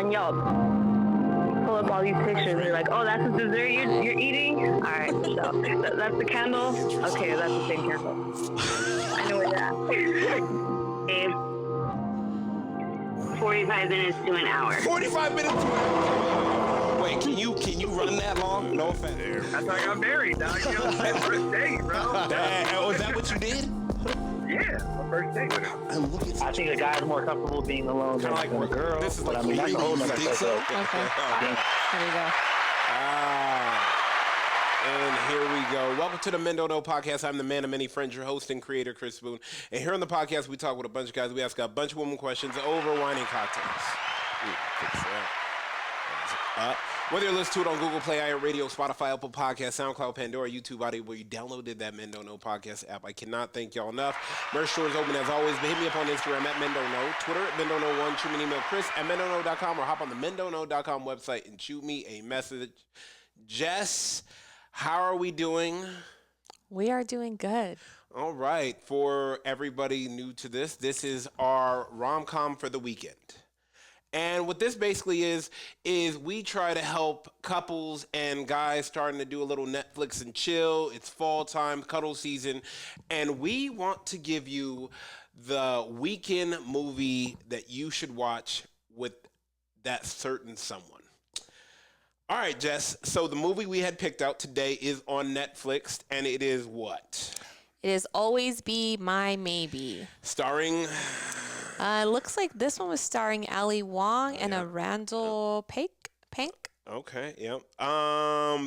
then y'all pull up all these pictures and you're like, oh, that's the dessert you're eating? All right, so that's the candle? Okay, that's the same candle. I know that. 45 minutes to an hour. 45 minutes to an hour? Wait, can you run that long? No offense. That's how I got married, dog. You know, my first date, bro. Damn, was that what you did? Yeah, my first date with her. I think a guy's more comfortable being alone than a girl. This is like, I mean, that's a whole nother think so? Okay. There you go. And here we go. Welcome to the Men Don't Know podcast. I'm the man of many friends, your host and creator, Chris Boone. And here on the podcast, we talk with a bunch of guys. We ask a bunch of women questions over wine and cocktails. Whether you listen to it on Google Play, iHeartRadio, Spotify, Apple Podcasts, SoundCloud, Pandora, YouTube Audio, where you downloaded that Men Don't Know podcast app, I cannot thank y'all enough. Merch store is open as always, but hit me up on Instagram at Men Don't Know, Twitter at Men Don't Know 1, shoot me an email, Chris at MenDon'tKnow.com, or hop on the MenDon'tKnow.com website and shoot me a message. Jess, how are we doing? We are doing good. All right. For everybody new to this is our Romcom for the weekend. And what this basically is we try to help couples and guys starting to do a little Netflix and chill. It's fall time, cuddle season. And we want to give you the weekend movie that you should watch with that certain someone. All right, Jess. So the movie we had picked out today is on Netflix, and it is what? It is Always Be My Maybe. Starring? Looks like this one was starring Ali Wong and a Randall Pank. Okay, yep.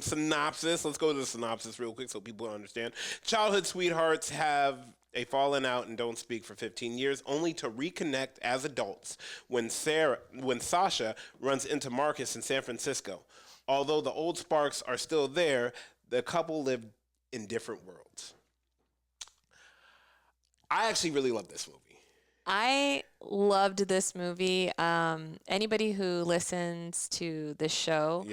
Synopsis. Let's go to the synopsis real quick so people understand. Childhood sweethearts have a fallen out and don't speak for 15 years, only to reconnect as adults when Sasha runs into Marcus in San Francisco. Although the old sparks are still there, the couple live in different worlds. I actually really love this movie. I loved this movie. Anybody who listens to the show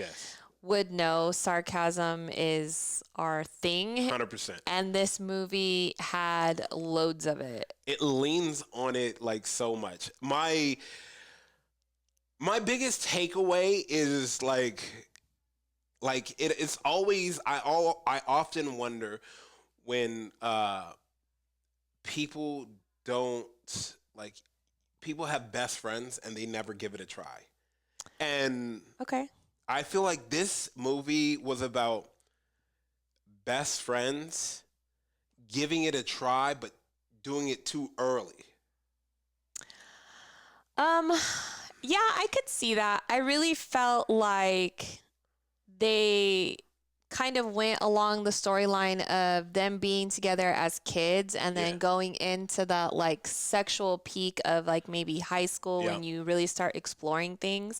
would know sarcasm is our thing. 100%. And this movie had loads of it. It leans on it like so much. My biggest takeaway is like it's always I often wonder when people don't like people have best friends and they never give it a try. And okay. I feel like this movie was about best friends giving it a try, but doing it too early. Yeah, I could see that. I really felt like they kind of went along the storyline of them being together as kids and then going into that like sexual peak of like maybe high school when you really start exploring things.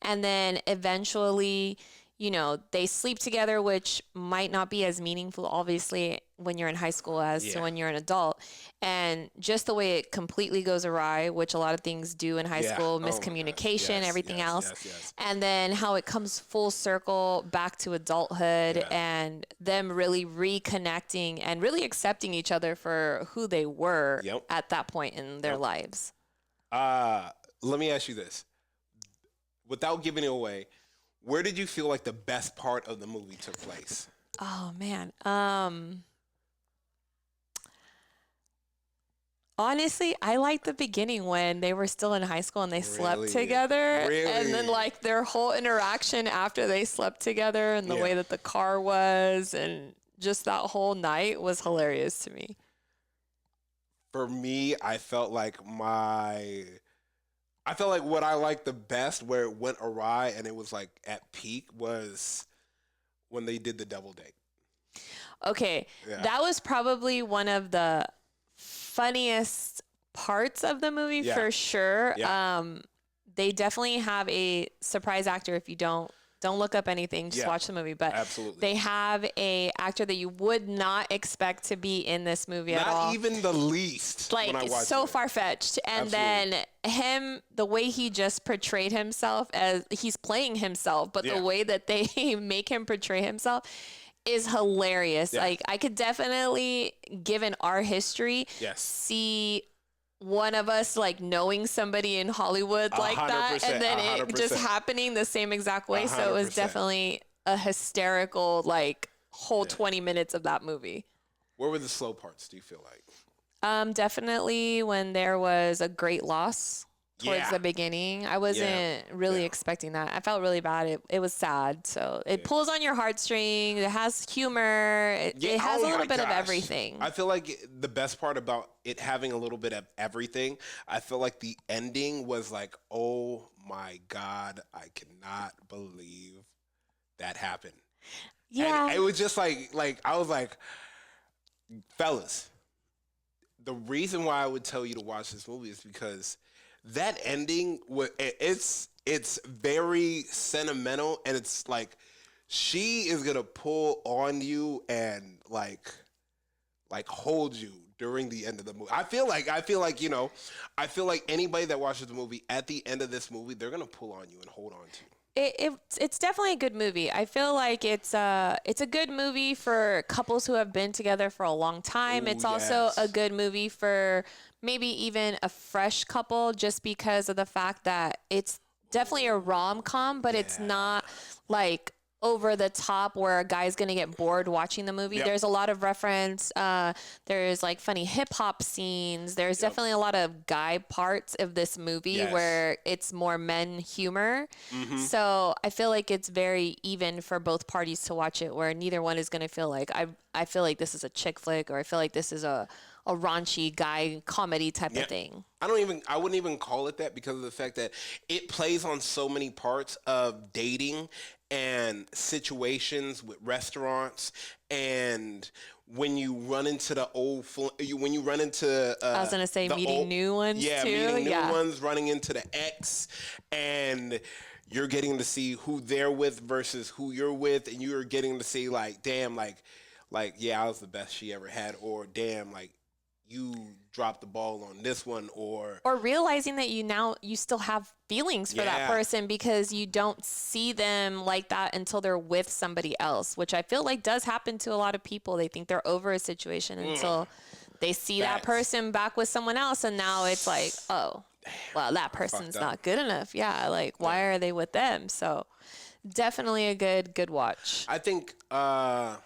And then eventually, you know, they sleep together, which might not be as meaningful, obviously, when you're in high school as to when you're an adult. And just the way it completely goes awry, which a lot of things do in high school, miscommunication, everything else. And then how it comes full circle back to adulthood and them really reconnecting and really accepting each other for who they were at that point in their lives. Let me ask you this. Without giving it away, where did you feel like the best part of the movie took place? Oh, man. Honestly, I liked the beginning when they were still in high school and they slept together. And then like their whole interaction after they slept together and the way that the car was and just that whole night was hilarious to me. For me, I felt like what I liked the best where it went awry and it was like at peak was when they did the double date. Okay. That was probably one of the funniest parts of the movie for sure. They definitely have a surprise actor. If you don't look up anything, just watch the movie. But they have a actor that you would not expect to be in this movie at all. Not even the least. Like so far-fetched. And then him, the way he just portrayed himself as he's playing himself, but the way that they make him portray himself is hilarious. Like I could definitely, given our history, see one of us like knowing somebody in Hollywood like that, and then it just 100%. happening the same exact way. So it was 100%. definitely a hysterical like whole 20 minutes of that movie. Where were the slow parts, do you feel like? Definitely when there was a great loss towards the beginning. I wasn't really expecting that. I felt really bad. It was sad. So it pulls on your heartstrings. It has humor. It has a little bit of everything. I feel like the best part about it having a little bit of everything, I feel like the ending was like, oh my God, I cannot believe that happened. Yeah. And it was just like I was like, fellas, the reason why I would tell you to watch this movie is because that ending, it's very sentimental, and it's like she is gonna pull on you and like hold you during the end of the movie. I feel like I feel like anybody that watches the movie at the end of this movie, they're gonna pull on you and hold on to you. It's definitely a good movie. I feel like it's a good movie for couples who have been together for a long time. Ooh, it's also a yes. good movie for maybe even a fresh couple, just because of the fact that it's definitely a rom-com, but it's not like over the top where a guy's gonna get bored watching the movie. Yep. There's a lot of reference. There's like funny hip hop scenes. There's definitely a lot of guy parts of this movie where it's more men humor. So I feel like it's very even for both parties to watch it, where neither one is gonna feel like I feel like this is a chick flick, or I feel like this is a raunchy guy comedy type of thing. I wouldn't even call it that, because of the fact that it plays on so many parts of dating and situations with restaurants, and when you run into I was gonna say meeting new ones too. Meeting new ones, running into the ex, and you're getting to see who they're with versus who you're with, and you're getting to see like, damn, like yeah, I was the best she ever had, or damn, like you dropped the ball on this one, or realizing that you still have feelings for that person because you don't see them like that until they're with somebody else, which I feel like does happen to a lot of people. They think they're over a situation until they see that person back with someone else, and now it's like, oh, well, that person's not good enough. Yeah, like why are they with them? So definitely a good watch. I think I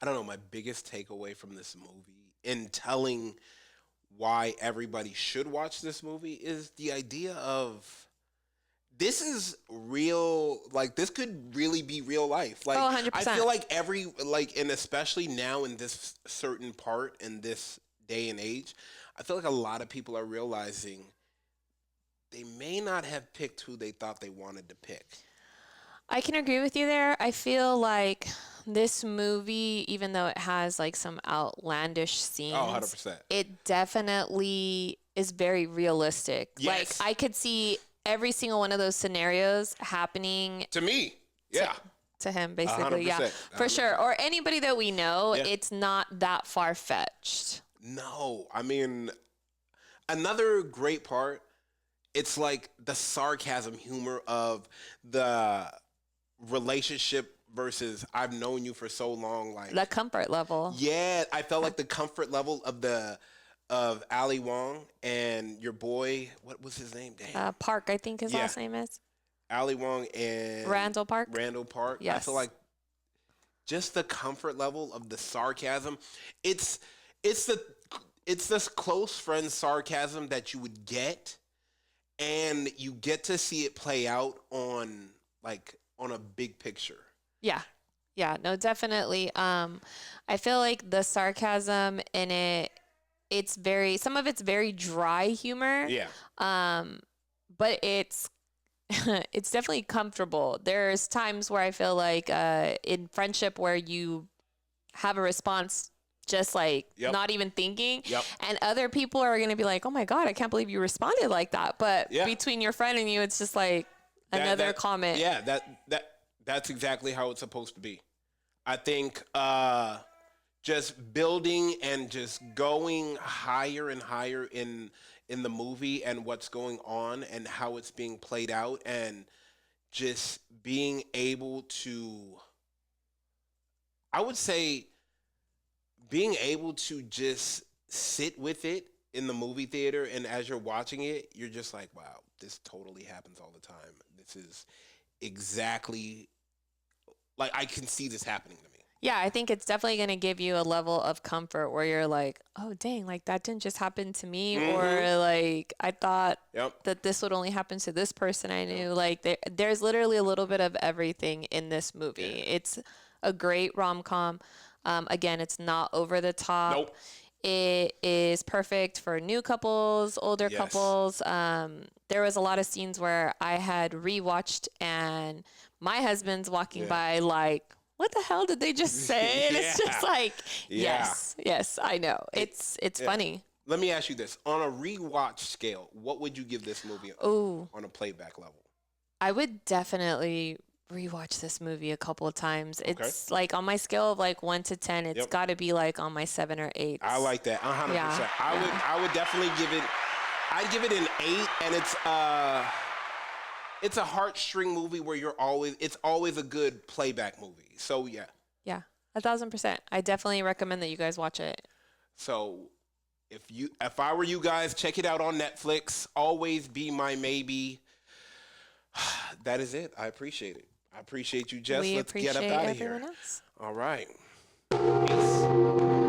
don't know, my biggest takeaway from this movie in telling why everybody should watch this movie is the idea of this is real, like this could really be real life. Like 100%. I feel like and especially now in this certain part in this day and age, I feel like a lot of people are realizing they may not have picked who they thought they wanted to pick. I can agree with you there. I feel like this movie, even though it has like some outlandish scenes, 100%. it definitely is very realistic. Yes. Like I could see every single one of those scenarios happening To me, yeah. to him, basically. 100%. Yeah, for sure. Or anybody that we know, Yeah. it's not that far fetched. No, I mean, another great part, it's like the sarcasm humor of the relationship versus I've known you for so long, like The comfort level. yeah, I felt like the comfort level of Ali Wong and your boy, what was his name? Damn. Park, I think his last name is. Ali Wong and Randall Park. I Yes. feel like just the comfort level of the sarcasm. It's this close friend sarcasm that you would get, and you get to see it play out on a big picture. Yeah. Yeah, no, definitely. I feel like the sarcasm in it, some of it's very dry humor. Yeah. But it's it's definitely comfortable. There's times where I feel like in friendship where you have a response just like not even thinking. Yep. And other people are going to be like, oh my God, I can't believe you responded like that. But Yeah. between your friend and you, it's just like another comment. Yeah, that's exactly how it's supposed to be. I think just building and just going higher and higher in the movie and what's going on and how it's being played out, and just being able to, I would say, being able to just sit with it in the movie theater, and as you're watching it, you're just like, wow, this totally happens all the time. This is exactly like I can see this happening to me. Yeah, I think it's definitely going to give you a level of comfort where you're like, oh, dang, like that didn't just happen to me. Or like, I thought that this would only happen to this person I knew. Like, there's literally a little bit of everything in this movie. Yeah. It's a great rom-com. Again, it's not over the top. Nope. It is perfect for new couples, older couples. There was a lot of scenes where I had rewatched and my husband's walking by like, what the hell did they just say? And it's just like, yes, I know. It's funny. Let me ask you this. On a rewatch scale, what would you give this movie on a playback level? I would definitely rewatch this movie a couple of times. It's like on my scale of like 1 to 10, it's got to be like on my 7 or 8. I like that. 100%. Yeah. I would definitely give it, I'd give it an 8, and it's a heartstring movie where it's always a good playback movie. So yeah. Yeah, 1,000%. I definitely recommend that you guys watch it. So if I were you guys, check it out on Netflix. Always Be My Maybe. That is it. I appreciate it. I appreciate you, Jess. Let's get up out of here. Else. All right. Peace.